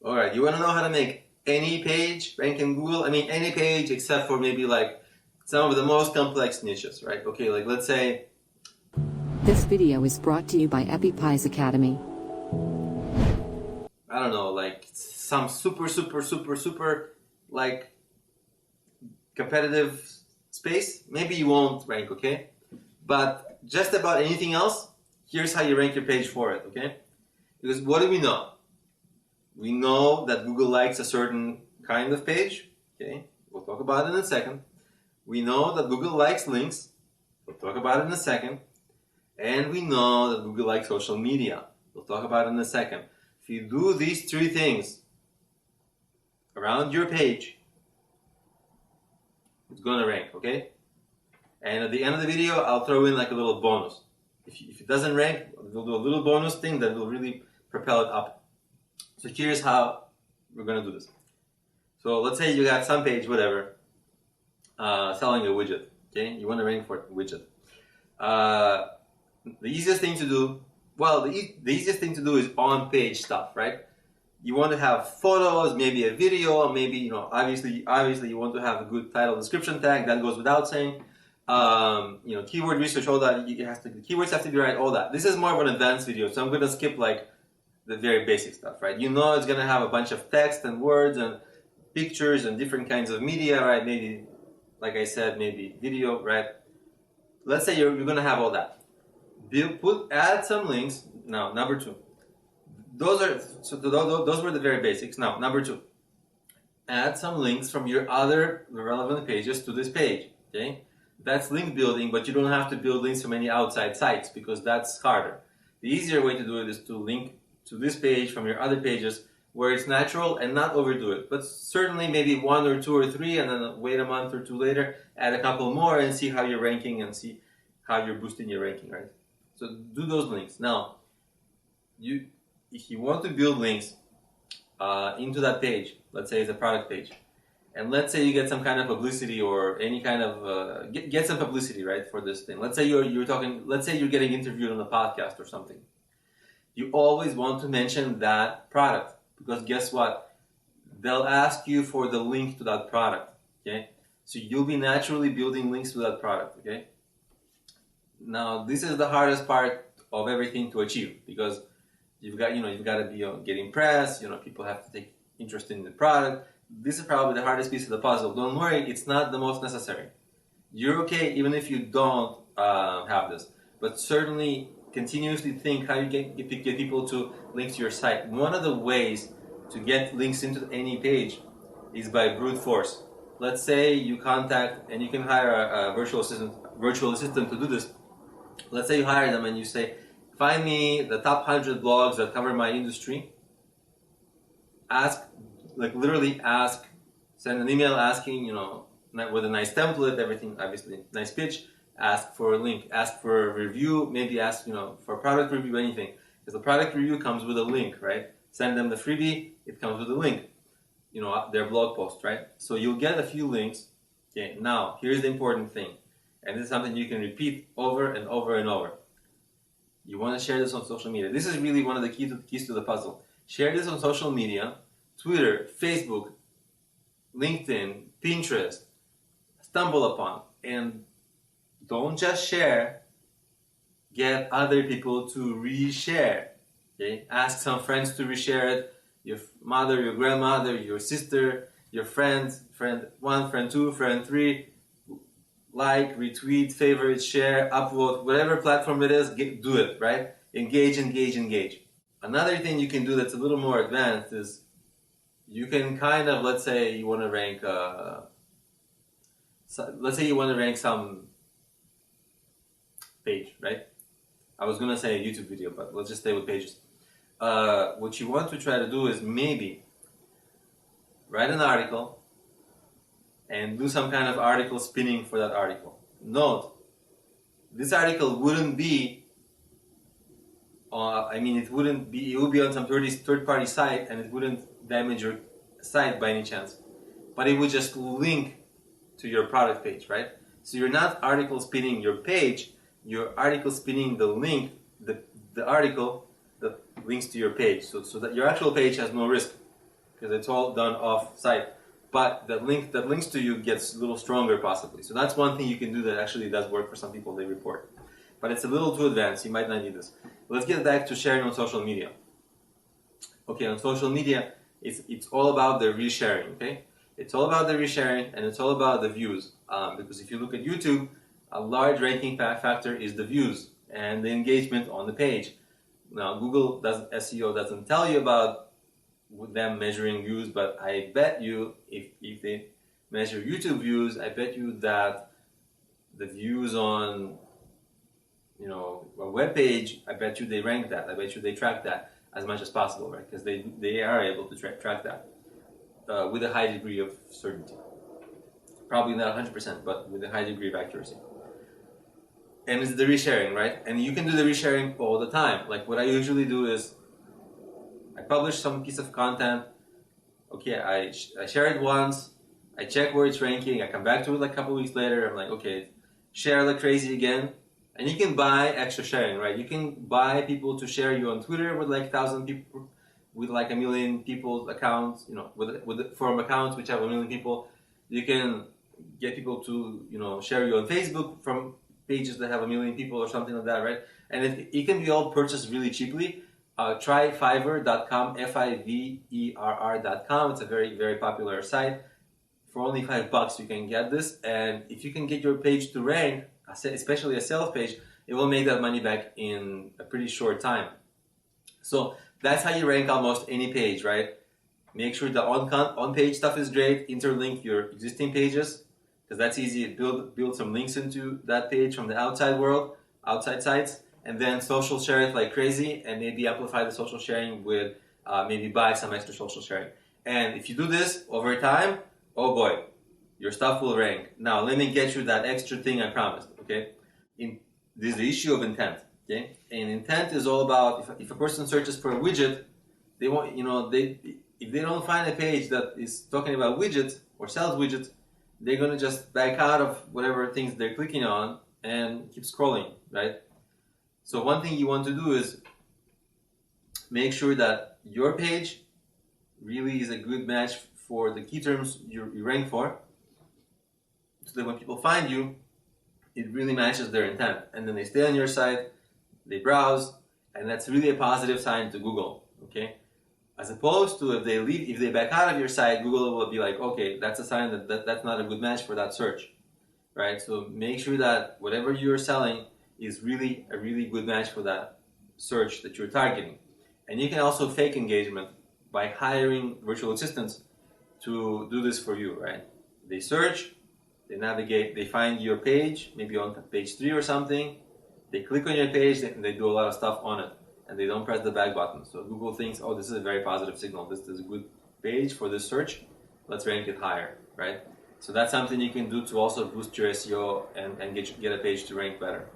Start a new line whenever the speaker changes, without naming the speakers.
All right, you want to know how to make any page rank in Google? I mean, any page except for maybe like some of the most complex niches, right? Okay, like let's say.
This video is brought to you by EpiPies Academy.
I don't know, like some super like competitive space. Maybe you won't rank, okay? But just about anything else, here's how you rank your page for it, okay? Because what do we know? We know that Google likes a certain kind of page, okay? We'll talk about it in a second. We know that Google likes links. We'll talk about it in a second. And we know that Google likes social media. We'll talk about it in a second. If you do these three things around your page, it's going to rank, okay? And at the end of the video, I'll throw in like a little bonus. If it doesn't rank, we'll do a little bonus thing that will really propel it up. So here's how we're going to do this. So let's say you got some page, whatever, selling a widget, okay? You want to rank for a widget. The easiest thing to do, well, the easiest thing to do is on-page stuff, right? You want to have photos, maybe a video, maybe, you know, obviously you want to have a good title description tag. That goes without saying. You know, keyword research, all that. The keywords have to be right, all that. This is more of an advanced video, so I'm going to skip like the very basic stuff, right? You know, it's going to have a bunch of text and words and pictures and different kinds of media, right? Maybe, like I said, maybe video, right? Let's say you're going to have all that. Add some links. Now, number two. Those were the very basics. Now, number two. Add some links from your other relevant pages to this page. Okay, that's link building, but you don't have to build links from any outside sites because that's harder. The easier way to do it is to link to this page from your other pages where it's natural and not overdo it. But certainly maybe one or two or three, and then wait a month or two later, add a couple more and see how you're ranking and see how you're boosting your ranking, right? So do those links. Now, if you want to build links into that page, let's say it's a product page, and let's say you get some kind of publicity or any kind of get some publicity, right, for this thing. Let's say you're talking. Let's say you're getting interviewed on a podcast or something. You always want to mention that product because guess what? They'll ask you for the link to that product. Okay, so you'll be naturally building links to that product. Okay. Now this is the hardest part of everything to achieve because you've got to be getting press. People have to take interest in the product. This is probably the hardest piece of the puzzle. Don't worry, it's not the most necessary. You're okay even if you don't have this, but certainly continuously think how you get people to link to your site. One of the ways to get links into any page is by brute force. Let's say you contact and you can hire a virtual assistant to do this. Let's say you hire them and you say, find me the top 100 blogs that cover my industry. Send an email asking, with a nice template, everything, obviously, nice pitch. Ask for a link, ask for a review, maybe ask, for a product review, anything. Because the product review comes with a link, right? Send them the freebie, it comes with a link, their blog post, right? So you'll get a few links. Okay, now, here's the important thing. And this is something you can repeat over and over and over. You want to share this on social media. This is really one of the keys to the puzzle. Share this on social media, Twitter, Facebook, LinkedIn, Pinterest, StumbleUpon, and don't just share, get other people to reshare. Okay? Ask some friends to reshare it, your mother, your grandmother, your sister, your friends, friend 1, friend 2, friend 3, like, retweet, favorite, share, upvote, whatever platform it is, do it, right? Engage. Another thing you can do that's a little more advanced is you can kind of, let's say you want to rank some page, right? I was going to say a YouTube video, but let's just stay with pages. What you want to try to do is maybe write an article and do some kind of article spinning for that article. Note, this article wouldn't be, it would be on some third-party site and it wouldn't damage your site by any chance. But it would just link to your product page, right? So you're not article spinning your page, you're article spinning the link, the article that links to your page, so that your actual page has no risk. because it's all done off-site. But that links to you gets a little stronger possibly. So that's one thing you can do that actually does work for some people. They report, but it's a little too advanced. You might not need this. Let's get back to sharing on social media. Okay, on social media, it's all about the resharing. Okay, it's all about the resharing, and it's all about the views. Because if you look at YouTube, a large ranking factor is the views and the engagement on the page. Now, Google SEO doesn't tell you about them measuring views, but I bet you if they measure YouTube views, I bet you that the views on a web page, I bet you they rank that. I bet you they track that as much as possible, right? Because they are able to track that with a high degree of certainty. Probably not 100%, but with a high degree of accuracy. And it's the resharing, right? And you can do the resharing all the time. Like what I usually do is I publish some piece of content. Okay, I share it once. I check where it's ranking. I come back to it like a couple weeks later. I'm like, okay, share like crazy again. And you can buy extra sharing, right? You can buy people to share you on Twitter with like 1,000 people, with like 1 million people's accounts, with forum accounts which have 1 million people. You can get people to, share you on Facebook from pages that have 1 million people or something like that, right? And it can be all purchased really cheaply. Try Fiverr.com, Fiverr.com. It's a very, very popular site. For only $5 you can get this, and if you can get your page to rank, especially a sales page, it will make that money back in a pretty short time. So that's how you rank almost any page, right? Make sure the on-page stuff is great. Interlink your existing pages, because that's easy. Build some links into that page from the outside world, outside sites, and then social share it like crazy, and maybe amplify the social sharing with maybe buy some extra social sharing. And if you do this over time, oh boy, your stuff will rank. Now let me get you that extra thing I promised. Okay, this is the issue of intent. Okay, and intent is all about if a person searches for a widget, they want if they don't find a page that is talking about widgets or sells widgets, they're gonna just back out of whatever things they're clicking on and keep scrolling, right? So one thing you want to do is make sure that your page really is a good match for the key terms you rank for, so that when people find you, it really matches their intent. And then they stay on your site, they browse, and that's really a positive sign to Google, okay? As opposed to if they back out of your site, Google will be like, okay, that's a sign that that's not a good match for that search, right? So make sure that whatever you're selling is really a really good match for that search that you're targeting. And you can also fake engagement by hiring virtual assistants to do this for you, right? They search, they navigate, they find your page, maybe on page 3 or something. They click on your page and they do a lot of stuff on it, and they don't press the back button. So Google thinks, oh, this is a very positive signal. This is a good page for this search. Let's rank it higher, right? So that's something you can do to also boost your SEO and get a page to rank better.